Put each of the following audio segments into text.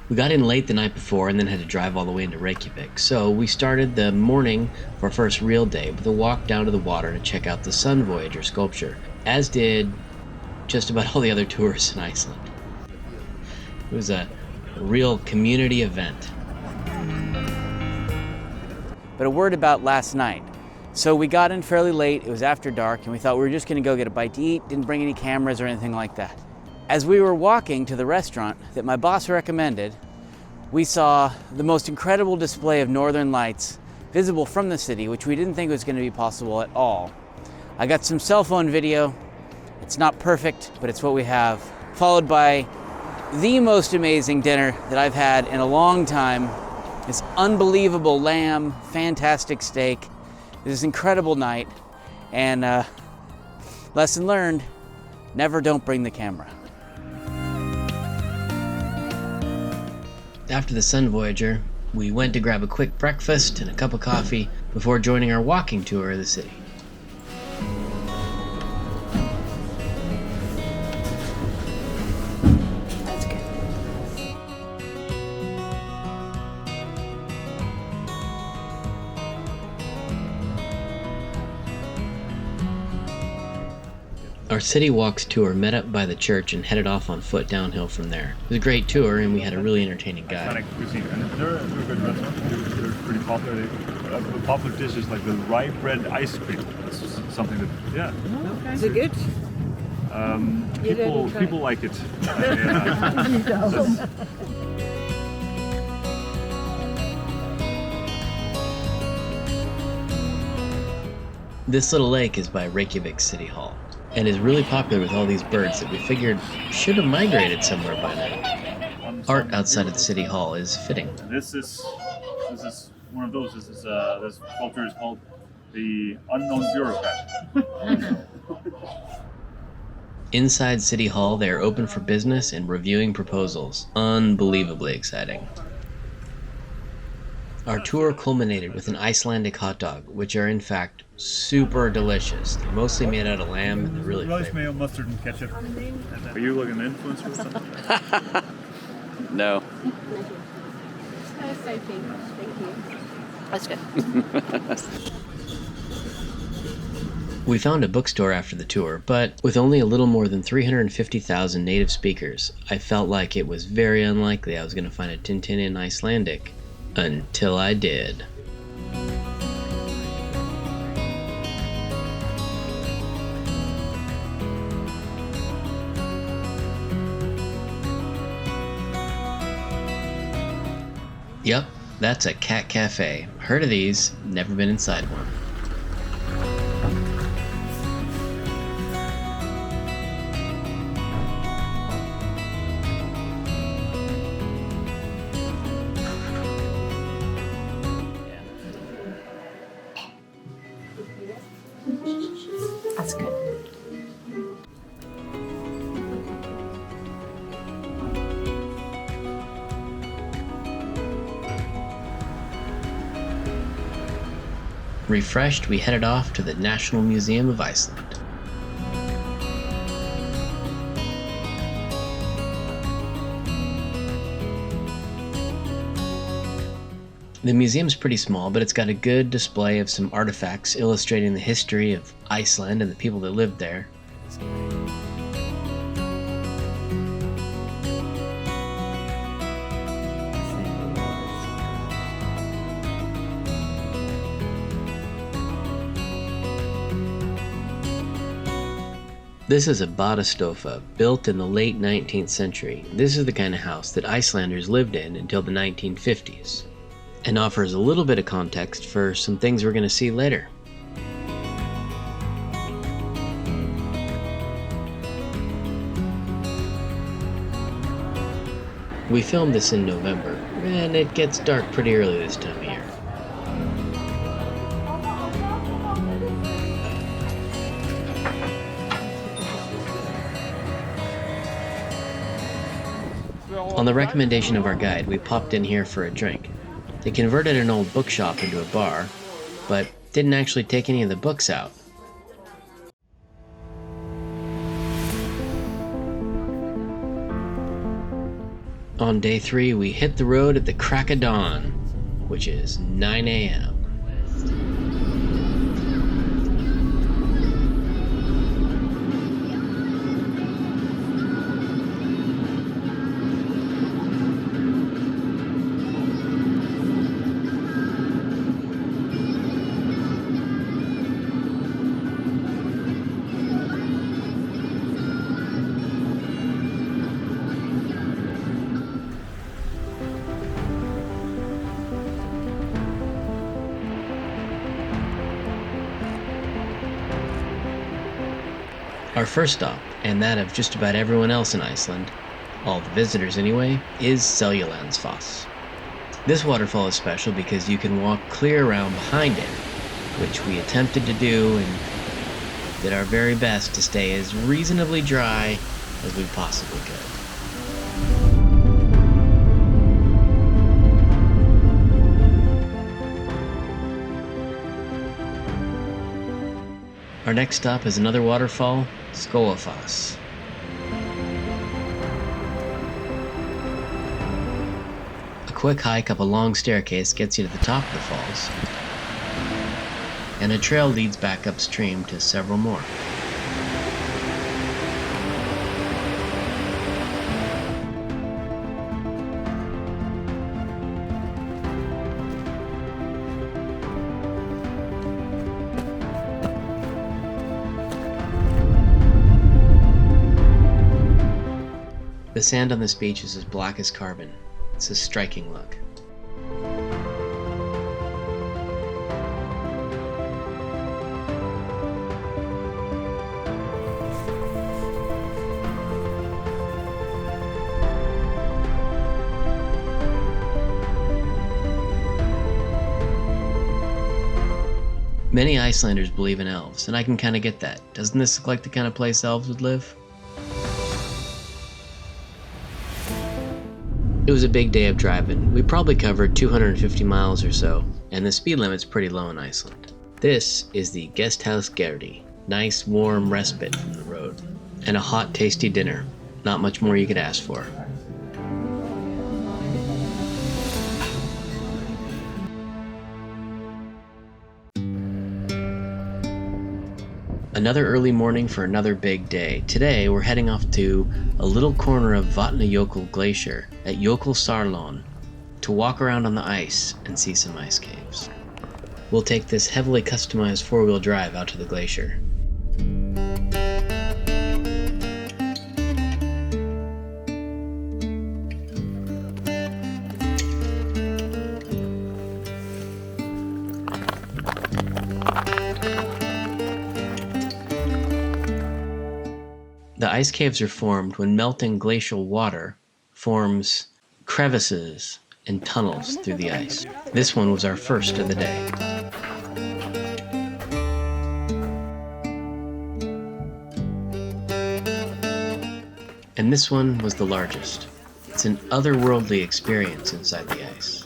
We got in late the night before and then had to drive all the way into Reykjavík, so we started the morning of our first real day with a walk down to the water to check out the Sun Voyager sculpture, as did just about all the other tourists in Iceland. It was a real community event. But a word about last night. So we got in fairly late, it was after dark, and we thought we were just gonna go get a bite to eat, didn't bring any cameras or anything like that. As we were walking to the restaurant that my boss recommended, we saw the most incredible display of northern lights visible from the city, which we didn't think was gonna be possible at all. I got some cell phone video. It's not perfect, but it's what we have. Followed by the most amazing dinner that I've had in a long time. This unbelievable lamb, fantastic steak, this incredible night, and lesson learned, never don't bring the camera. After the Sun Voyager, we went to grab a quick breakfast and a cup of coffee before joining our walking tour of the city. That's good. Our City Walks tour met up by the church and headed off on foot downhill from there. It was a great tour and we had a really entertaining guide. Iconic cuisine, and they're a good restaurant. They're pretty popular. A popular dish is like the rye bread ice cream. That's something that, yeah. Is it good? People like it. This little lake is by Reykjavík City Hall and is really popular with all these birds that we figured should have migrated somewhere by now. Art outside of the City Hall is fitting. This is one of those. This sculpture is called the Unknown Bureaucrat. Inside City Hall, they are open for business and reviewing proposals. Unbelievably exciting. Our tour culminated with an Icelandic hot dog, which are in fact super delicious. They're mostly made out of lamb and they're really Rice, flavorful. mayo, mustard, and ketchup. Are you like an influencer or something? No. That's so pink. Thank you. That's good. We found a bookstore after the tour, but with only a little more than 350,000 native speakers, I felt like it was very unlikely I was going to find a Tintin in Icelandic. Until I did. Yep, that's a cat cafe. Heard of these, never been inside one. That's good. Refreshed, we headed off to the National Museum of Iceland. The museum's pretty small, but it's got a good display of some artifacts illustrating the history of Iceland and the people that lived there. This is a badastofa, built in the late 19th century. This is the kind of house that Icelanders lived in until the 1950s, and offers a little bit of context for some things we're going to see later. We filmed this in November, and it gets dark pretty early this time of year. On the recommendation of our guide, we popped in here for a drink. They converted an old bookshop into a bar, but didn't actually take any of the books out. On day 3, we hit the road at the crack of dawn, which is 9 a.m. Our first stop, and that of just about everyone else in Iceland, all the visitors anyway, is Seljalandsfoss. This waterfall is special because you can walk clear around behind it, which we attempted to do and did our very best to stay as reasonably dry as we possibly could. Our next stop is another waterfall, Skógafoss. A quick hike up a long staircase gets you to the top of the falls, and a trail leads back upstream to several more. The sand on this beach is as black as carbon. It's a striking look. Many Icelanders believe in elves, and I can kind of get that. Doesn't this look like the kind of place elves would live? It was a big day of driving. We probably covered 250 miles or so, and the speed limit's pretty low in Iceland. This is the Guest House Gerdi. Nice warm respite from the road. And a hot tasty dinner. Not much more you could ask for. Another early morning for another big day. Today we're heading off to a little corner of Vatnajökull Glacier at Jökulsárlón to walk around on the ice and see some ice caves. We'll take this heavily customized four-wheel drive out to the glacier. The ice caves are formed when melting glacial water forms crevices and tunnels through the ice. This one was our first of the day. And this one was the largest. It's an otherworldly experience inside the ice.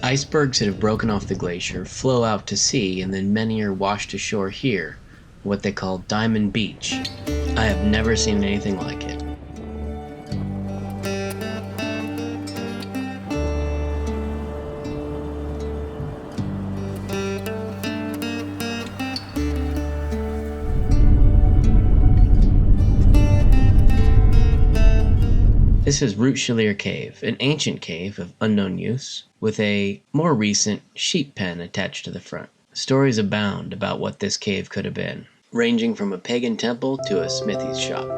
Icebergs that have broken off the glacier flow out to sea, and then many are washed ashore here, what they call Diamond Beach. I have never seen anything like it. This is Rútshalier Cave, an ancient cave of unknown use, with a more recent sheep pen attached to the front. Stories abound about what this cave could have been, ranging from a pagan temple to a smithy's shop.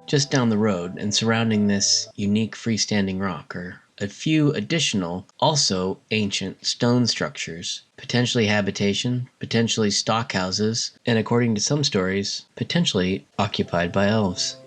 Just down the road and surrounding this unique freestanding rock are a few additional, also ancient stone structures, potentially habitation, potentially stockhouses, and according to some stories, potentially occupied by elves.